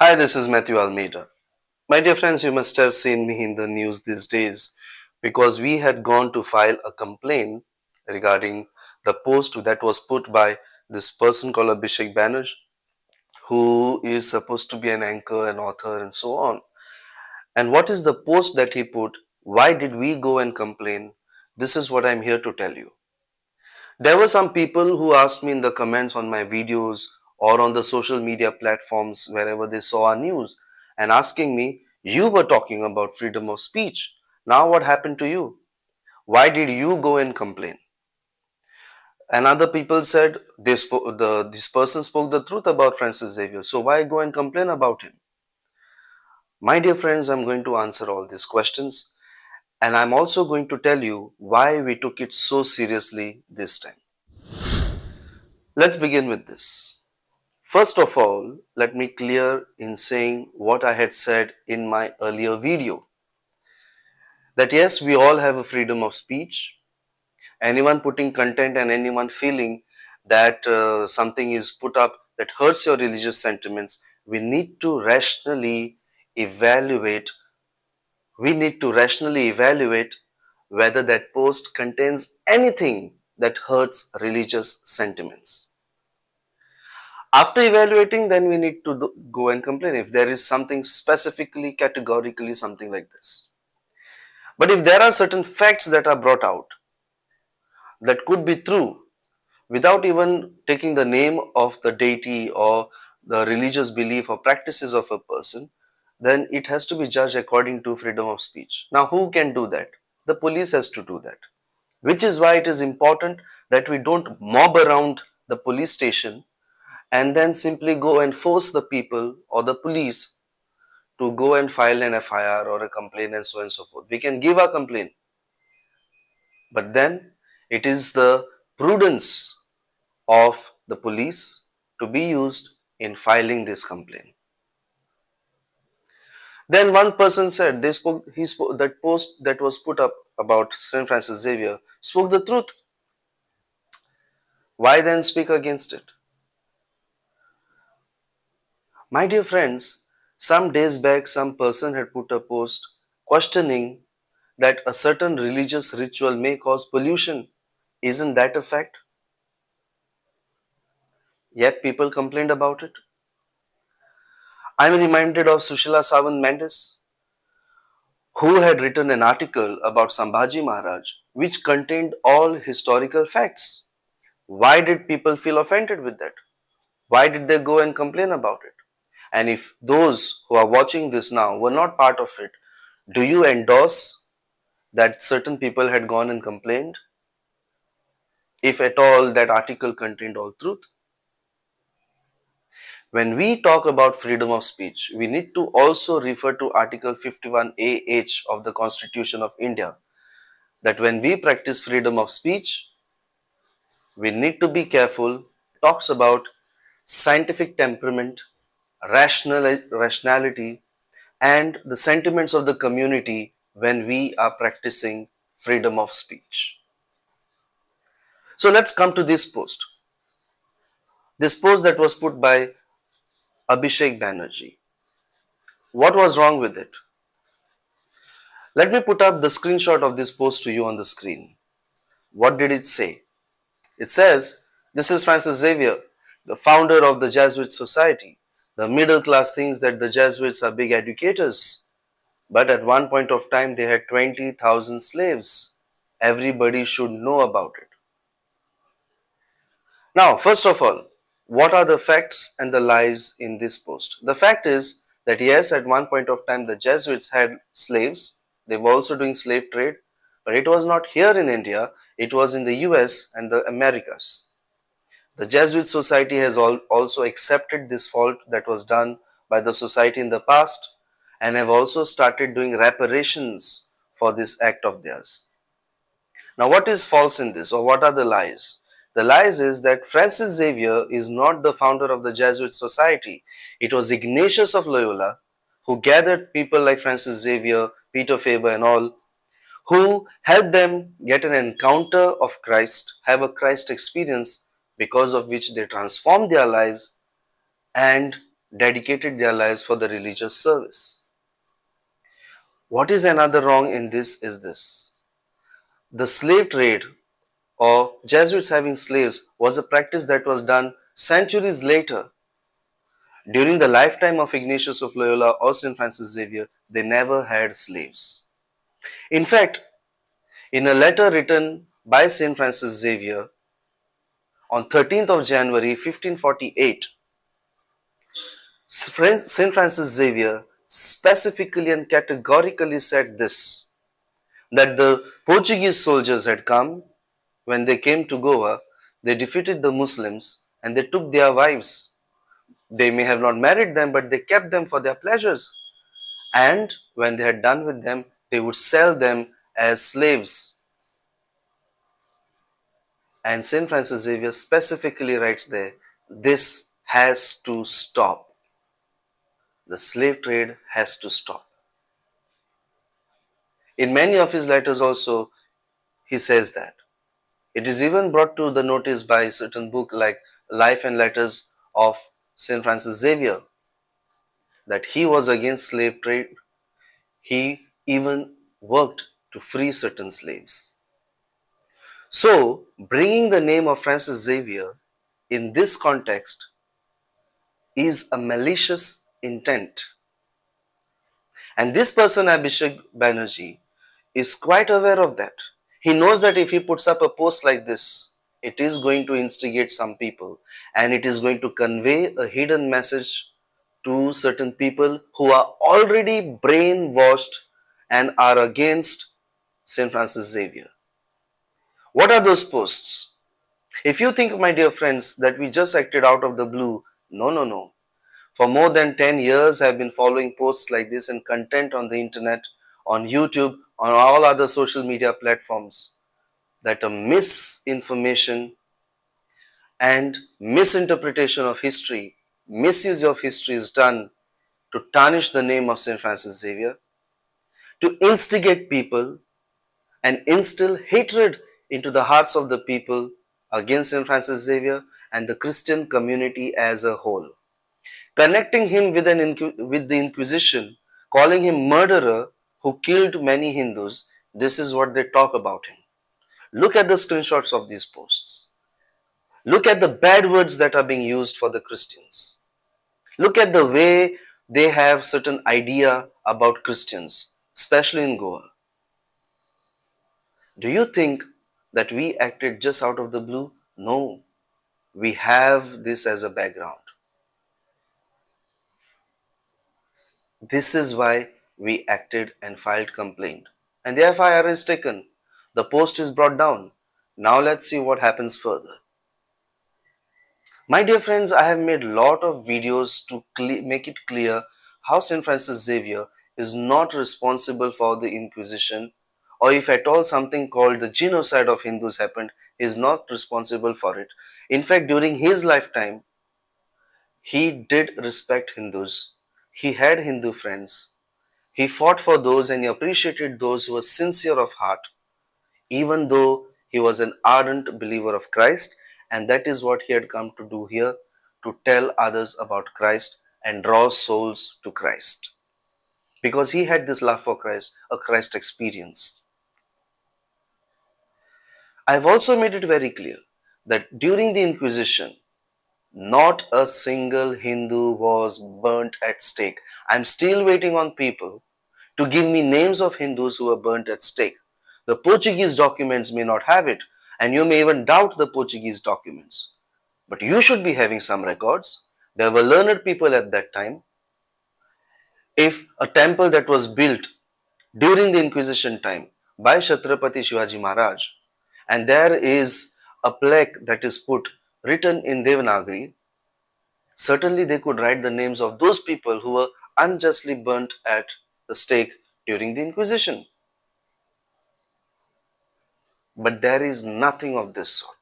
Hi, this is Matthew Almeida. My dear friends, you must have seen me in the news these days because we had gone to file a complaint regarding the post that was put by this person called Abhishek Banerjee, who is supposed to be an anchor, an author, and so on. And what is the post that he put? Why did we go and complain? This is what I'm here to tell you. There were some people who asked me in the comments on my videos or on the social media platforms wherever they saw our news and asking me, you were talking about freedom of speech. Now what happened to you? Why did you go and complain? And other people said this person spoke the truth about Francis Xavier. So why go and complain about him? My dear friends, I'm going to answer all these questions and I'm also going to tell you why we took it so seriously this time. Let's begin with this. First of all, let me clear in saying what I had said in my earlier video. That yes, we all have a freedom of speech. Anyone putting content and anyone feeling that something is put up that hurts your religious sentiments, we need to rationally evaluate. We need to rationally evaluate whether that post contains anything that hurts religious sentiments. After evaluating, then we need to go and complain if there is something specifically, categorically, something like this. But if there are certain facts that are brought out that could be true without even taking the name of the deity or the religious belief or practices of a person, then it has to be judged according to freedom of speech. Now, who can do that? The police has to do that, which is why it is important that we don't mob around the police station and then simply go and force the people or the police to go and file an FIR or a complaint and so on and so forth. We can give a complaint, but then it is the prudence of the police to be used in filing this complaint. Then one person said he spoke that post that was put up about Saint Francis Xavier spoke the truth. Why then speak against it? My dear friends, some days back some person had put a post questioning that a certain religious ritual may cause pollution. Isn't that a fact? Yet people complained about it. I'm reminded of Sushila Savant Mendes, who had written an article about Sambhaji Maharaj, which contained all historical facts. Why did people feel offended with that? Why did they go and complain about it? And if those who are watching this now were not part of it, do you endorse that certain people had gone and complained? If at all that article contained all truth? When we talk about freedom of speech, we need to also refer to Article 51AH of the Constitution of India, that when we practice freedom of speech, we need to be careful. It talks about scientific temperament, rationality, and the sentiments of the community when we are practicing freedom of speech. So let's come to this post. This post that was put by Abhishek Banerjee. What was wrong with it? Let me put up the screenshot of this post to you on the screen. What did it say? It says, this is Francis Xavier, the founder of the Jesuit Society. The middle class thinks that the Jesuits are big educators, but at one point of time they had 20,000 slaves. Everybody should know about it. Now, first of all, what are the facts and the lies in this post? The fact is that yes, at one point of time the Jesuits had slaves. They were also doing slave trade, but it was not here in India. It was in the US and the Americas. The Jesuit Society has also accepted this fault that was done by the society in the past and have also started doing reparations for this act of theirs. Now, what is false in this, or what are the lies? The lies is that Francis Xavier is not the founder of the Jesuit Society. It was Ignatius of Loyola who gathered people like Francis Xavier, Peter Faber and all, who helped them get an encounter of Christ, have a Christ experience because of which they transformed their lives and dedicated their lives for the religious service. What is another wrong in this is this. The slave trade or Jesuits having slaves was a practice that was done centuries later. During the lifetime of Ignatius of Loyola or St. Francis Xavier, they never had slaves. In fact, in a letter written by St. Francis Xavier on 13th of January 1548, St. Francis Xavier specifically and categorically said this, that the Portuguese soldiers had come. When they came to Goa, they defeated the Muslims and they took their wives. They may have not married them, but they kept them for their pleasures. And when they had done with them, they would sell them as slaves. And St. Francis Xavier specifically writes there, this has to stop. The slave trade has to stop. In many of his letters also, he says that. It is even brought to the notice by a certain book like Life and Letters of St. Francis Xavier that he was against slave trade. He even worked to free certain slaves. So, bringing the name of Francis Xavier in this context is a malicious intent. And this person, Abhishek Banerjee, is quite aware of that. He knows that if he puts up a post like this, it is going to instigate some people and it is going to convey a hidden message to certain people who are already brainwashed and are against St. Francis Xavier. What are those posts? If you think, my dear friends, that we just acted out of the blue, no, no, no. For more than 10 years, I've been following posts like this and content on the internet, on YouTube, on all other social media platforms that a misinformation and misinterpretation of history, misuse of history is done to tarnish the name of St. Francis Xavier, to instigate people and instill hatred into the hearts of the people against St. Francis Xavier and the Christian community as a whole. Connecting him with, with the Inquisition, calling him murderer who killed many Hindus, this is what they talk about him. Look at the screenshots of these posts. Look at the bad words that are being used for the Christians. Look at the way they have certain idea about Christians, especially in Goa. Do you think that we acted just out of the blue? No, we have this as a background. This is why we acted and filed complaint. And the FIR is taken. The post is brought down. Now let's see what happens further. My dear friends, I have made lot of videos to make it clear how St. Francis Xavier is not responsible for the Inquisition, or if at all something called the genocide of Hindus happened, he is not responsible for it. In fact, during his lifetime, he did respect Hindus. He had Hindu friends. He fought for those and he appreciated those who were sincere of heart, even though he was an ardent believer of Christ, and that is what he had come to do here, to tell others about Christ and draw souls to Christ. Because he had this love for Christ, a Christ experience. I have also made it very clear that during the Inquisition, not a single Hindu was burnt at stake. I am still waiting on people to give me names of Hindus who were burnt at stake. The Portuguese documents may not have it, and you may even doubt the Portuguese documents. But you should be having some records. There were learned people at that time. If a temple that was built during the Inquisition time by Chhatrapati Shivaji Maharaj, and there is a plaque that is put written in Devanagari, certainly they could write the names of those people who were unjustly burnt at the stake during the Inquisition. But there is nothing of this sort.